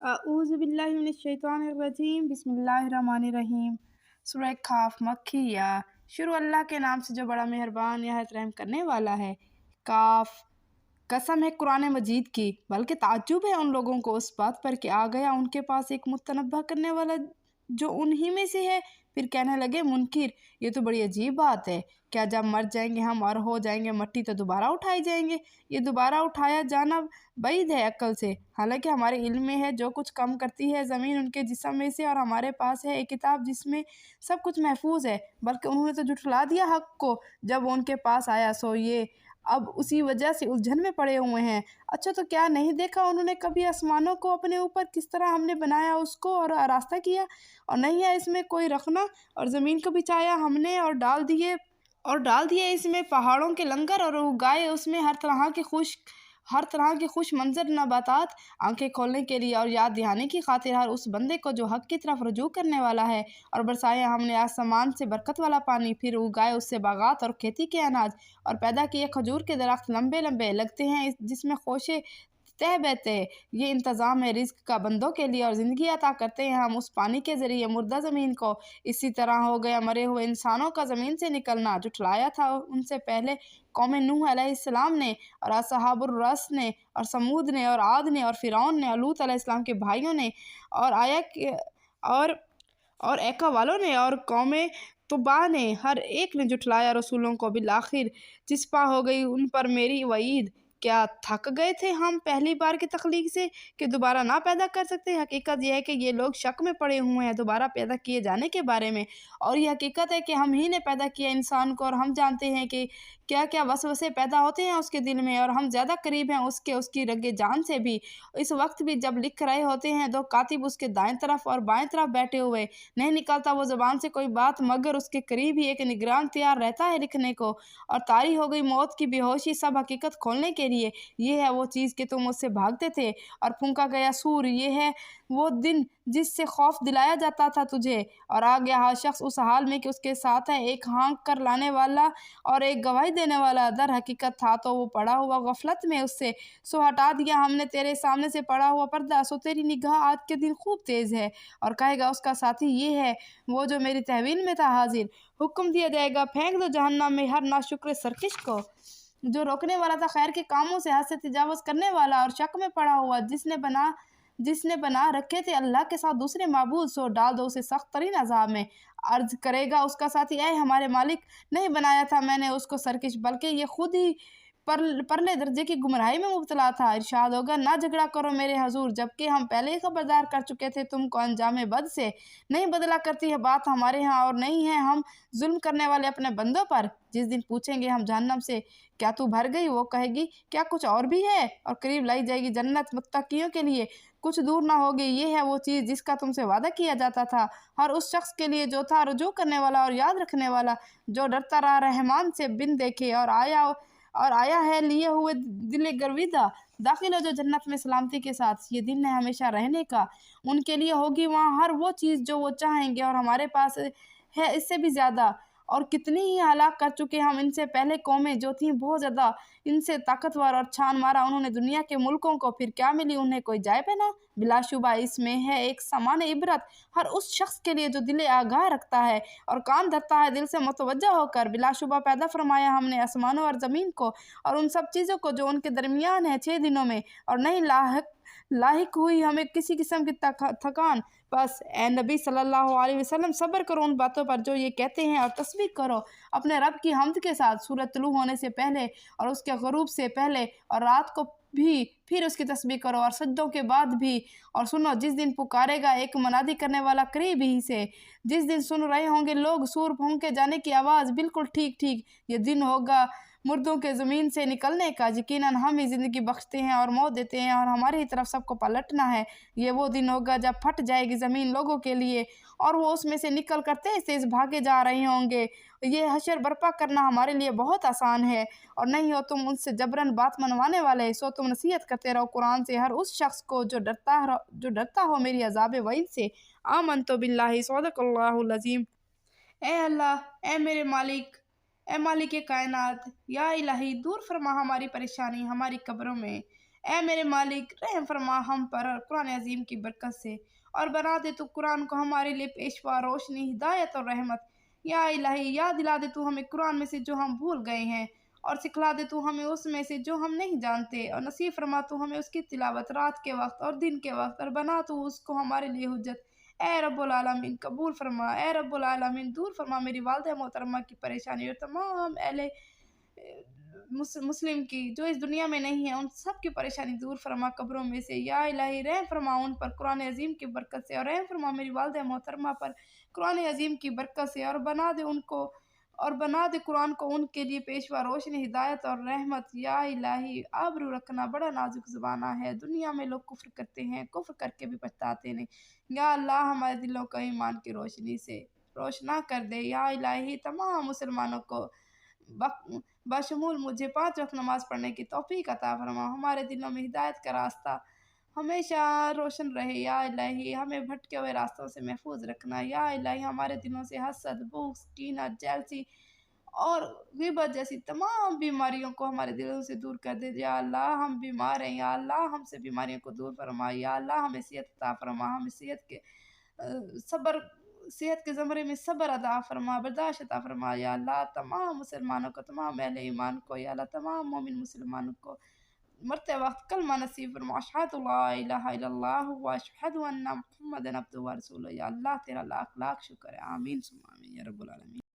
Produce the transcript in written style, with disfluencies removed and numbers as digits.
अऊज़ु बिल्लाहि मिनश्शैतानिर्रजीम बिस्मिल्लाहिर्रहमानिर्रहीम। सूरह काफ मक्किया। शुरू अल्लाह के नाम से जो बड़ा मेहरबान निहायत रहम करने वाला है। काफ, कसम है कुरान मजीद की, बल्कि ताज्जुब है उन लोगों को उस बात पर कि आ गया उनके पास एक मुतनब्बा करने वाला जो उन्हीं में से है। फिर कहने लगे मुनकिर, ये तो बड़ी अजीब बात है। क्या जब मर जाएंगे हम और हो जाएंगे मट्टी तो दोबारा उठाए जाएंगे? ये दोबारा उठाया जाना बैद है अक्ल से। हालांकि हमारे इल्म में है जो कुछ कम करती है ज़मीन उनके जिस्म में से, और हमारे पास है एक किताब जिसमें सब कुछ महफूज है। बल्कि उन्होंने तो झुठला दिया हक़ को जब वो उनके पास आया, सो ये अब उसी वजह से उलझन में पड़े हुए हैं। अच्छा, तो क्या नहीं देखा उन्होंने कभी आसमानों को अपने ऊपर किस तरह हमने बनाया उसको और रास्ता किया, और नहीं है इसमें कोई रखना, और ज़मीन को बिछाया हमने और डाल दिए इसमें पहाड़ों के लंगर, और उगाए उसमें हर तरह के खुश मंजर नबातात, आंखें खोलने के लिए और याद दिलाने की खातिर हर उस बंदे को जो हक़ की तरफ रुजू करने वाला है। और बरसाए हमने आसमान से बरकत वाला पानी, फिर उगाए उससे बागात और खेती के अनाज, और पैदा किए खजूर के दरख्त लंबे लंबे लगते हैं जिसमें खोशे तह बहते हैं। ये इंतज़ाम है रिज़्क़ का बंदों के लिए, और ज़िंदगी अता करते हैं हम उस पानी के ज़रिए मुर्दा ज़मीन को। इसी तरह हो गया मरे हुए इंसानों का ज़मीन से निकलना। जुटलाया था उनसे पहले कौम नूह अलैहिस्सलाम ने, और असहाबुर रस ने, और समूद ने, और आद ने, और फ़िरौन ने, और लूत अलैहिस्सलाम के भाइयों ने, और और ऐका वालों ने, और कौमें तुबा ने। हर एक ने जुटलाया रसूलों को। बिलाखिर चिस्पा हो गई उन पर मेरी वईद। क्या थक गए थे हम पहली बार की तख्लीक से कि दोबारा ना पैदा कर सकते? हकीकत यह है कि ये लोग शक में पड़े हुए हैं दोबारा पैदा किए जाने के बारे में। और ये हकीकत है कि हम ही ने पैदा किया इंसान को, और हम जानते हैं कि क्या क्या वसवसे पैदा होते हैं उसके दिल में, और हम ज़्यादा करीब हैं उसकी रगे जान से भी। इस वक्त भी जब लिख रहे होते हैं दो कातिब उसके दाएं तरफ और बाएं तरफ बैठे हुए, नहीं निकलता वो ज़बान से कोई बात, मगर उसके करीब ही एक निगरान तैयार रहता है लिखने को। और तारी हो गई मौत की बेहोशी सब हकीकत खोलने के लिए। ये है वो चीज़ कि तुम उससे भागते थे। और फूंका गया सूर, ये है वो दिन जिससे खौफ दिलाया जाता था तुझे। और आ गया हर शख्स उस हाल में कि उसके साथ है एक हाँक कर लाने वाला और एक गवाही देने वाला। दर हकीकत था तो वो पड़ा हुआ गफलत में उससे, सो हटा दिया हमने तेरे सामने से पड़ा हुआ पर्दा। सो तेरी निगाह आज के दिन खूब तेज़ है। और कहेगा उसका साथी, ये है वो जो मेरी तहवील में था हाजिर। हुक्म दिया जाएगा, फेंक दो जहन्नम में हर नाशुक्र सरकश को, जो रोकने वाला था खैर के कामों से, हद से तजावुज़ करने वाला और शक में पड़ा हुआ, जिसने बना रखे थे अल्लाह के साथ दूसरे माबूद। सो डाल दो उसे सख्त तरीन अज़ाब में। अर्ज करेगा उसका साथी, ऐ हमारे मालिक, नहीं बनाया था मैंने उसको सरकश, बल्कि ये खुद ही परले दर्जे की गुमराही में मुब्तला था। इरशाद होगा, ना झगड़ा करो मेरे हजूर, जबकि हम पहले ही खबरदार कर चुके थे तुमको अंजाम बद से। नहीं बदला करती है बात हमारे यहाँ, और नहीं है हम जुल्म करने वाले अपने बंदों पर। जिस दिन पूछेंगे हम जहन्नम से, क्या तू भर गई? वो कहेगी, क्या कुछ और भी है? और करीब लाई जाएगी जन्नत मुत्तकियों के लिए, कुछ दूर ना होगी। ये है वो चीज़ जिसका तुमसे वादा किया जाता था, हर उस शख्स के लिए जो था रुजू करने वाला और याद रखने वाला, जो डरता रहा रहमान से बिन देखे, और आया है लिए हुए दिल गर्विदा। दाखिल हो जो जन्नत में सलामती के साथ, ये दिन है हमेशा रहने का। उनके लिए होगी वहाँ हर वो चीज़ जो वो चाहेंगे, और हमारे पास है इससे भी ज़्यादा। और कितनी ही हलाक कर चुके हम इनसे पहले कौमें जो थीं बहुत ज़्यादा इनसे ताकतवर, और छान मारा उन्होंने दुनिया के मुल्कों को, फिर क्या मिली उन्हें कोई जाए पना? बिलाशुबा इसमें है एक समान इबरत हर उस शख्स के लिए जो दिल आगाह रखता है और कान धरता है दिल से मुतवज्जा होकर। बिलाशुबा पैदा फरमाया हमने आसमानों और ज़मीन को और उन सब चीज़ों को जो उनके दरमियान है 6 दिनों में, और नहीं लाहिक हुई हमें किसी किस्म की थकान। बस ए नबी सल्लल्लाहु अलैहि वसल्लम, सब्र करो उन बातों पर जो ये कहते हैं, और तस्बीह करो अपने रब की हम्द के साथ, सूरज तुलू होने से पहले और उसके ग़ुरूब से पहले, और रात को भी, फिर उसकी तस्बीह करो और सज्दों के बाद भी। और सुनो जिस दिन पुकारेगा एक मनादी करने वाला करीब ही से, जिस दिन सुन रहे होंगे लोग सूर फूंके जाने की आवाज़, बिल्कुल ठीक ठीक ये दिन होगा मुर्दों के ज़मीन से निकलने का। यकीनन हम ही ज़िंदगी बख्शते हैं और मौत देते हैं, और हमारी ही तरफ सबको पलटना है। ये वो दिन होगा जब फट जाएगी ज़मीन लोगों के लिए, और वो उसमें से निकल कर तेज़ तेज़ भागे जा रहे होंगे। ये हशर बर्पा करना हमारे लिए बहुत आसान है, और नहीं हो तुम उनसे जबरन बात मनवाने वाले। सो तुम नसीहत करते रहो कुरान से हर उस शख्स को जो डरता हो मेरी अज़ाब वईद से। आमनतु बिल्लाहि सदक़ल्लाहुल अज़ीम। ए अल्लाह, ए मेरे मालिक, ए मालिक कायनात, या इलाही दूर फरमा हमारी परेशानी हमारी कब्रों में। اے میرے مالک رحم فرما ہم پر اور قرآن عظیم کی برکت سے، اور بنا دے تو قرآن کو ہمارے لیے پیشوا، روشنی، ہدایت اور رحمت۔ یا الہی یاد دلا دے تو ہمیں قرآن میں سے جو ہم بھول گئے ہیں، اور سکھلا دے تو ہمیں اس میں سے جو ہم نہیں جانتے، اور نصیب فرما تو ہمیں اس کی تلاوت رات کے وقت اور دن کے وقت، اور بنا تو اس کو ہمارے لیے حجت۔ اے رب العالمین قبول فرما، اے رب العالمین دور فرما میری والدہ محترمہ کی پریشانی اور تمام اہل مسلم کی جو اس دنیا میں نہیں ہے، ان سب کی پریشانی دور فرما قبروں میں سے۔ یا الہی رحم فرما ان پر قرآن عظیم کی برکت سے، اور رحم فرما میری والدہ محترمہ پر قرآن عظیم کی برکت سے، اور بنا دے قرآن کو ان کے لیے پیشوا، روشنی، ہدایت اور رحمت۔ یا الہی آبرو رکھنا بڑا نازک زمانہ ہے، دنیا میں لوگ کفر کرتے ہیں، کفر کر کے بھی پچھتاتے نہیں۔ یا اللہ ہمارے دلوں کو ایمان کی روشنی سے روشنا کر دے۔ یا الہی تمام مسلمانوں کو بشمول مجھے 5 وقت نماز پڑھنے کی توفیق عطا فرما، ہمارے دلوں میں ہدایت کا راستہ ہمیشہ روشن رہے۔ یا الہی ہمیں بھٹکے ہوئے راستوں سے محفوظ رکھنا۔ یا الہی ہمارے دلوں سے حسد، بغض، کینہ، جیلسی اور غیبت جیسی تمام بیماریوں کو ہمارے دلوں سے دور کر دے۔ یا اللہ ہم بیمار ہیں، یا اللہ ہم سے بیماریوں کو دور فرما۔ یا اللہ ہمیں صحت عطا فرما، ہمیں صحت کے زمرے میں صبر عطا فرما، برداشت عطا فرما۔ یا اللہ تمام مسلمانوں کو، تمام اہل ایمان کو، یا اللہ تمام مومن مسلمانوں کو مرتے وقت کلمہ نصیب فرما، اشہد لا الہ الا اللہ و اشہد ان محمد عبدہ و رسولہ۔ یا اللہ تیرا لاکھ لاکھ شکر ہے، آمین ثم آمین یا رب العالمین۔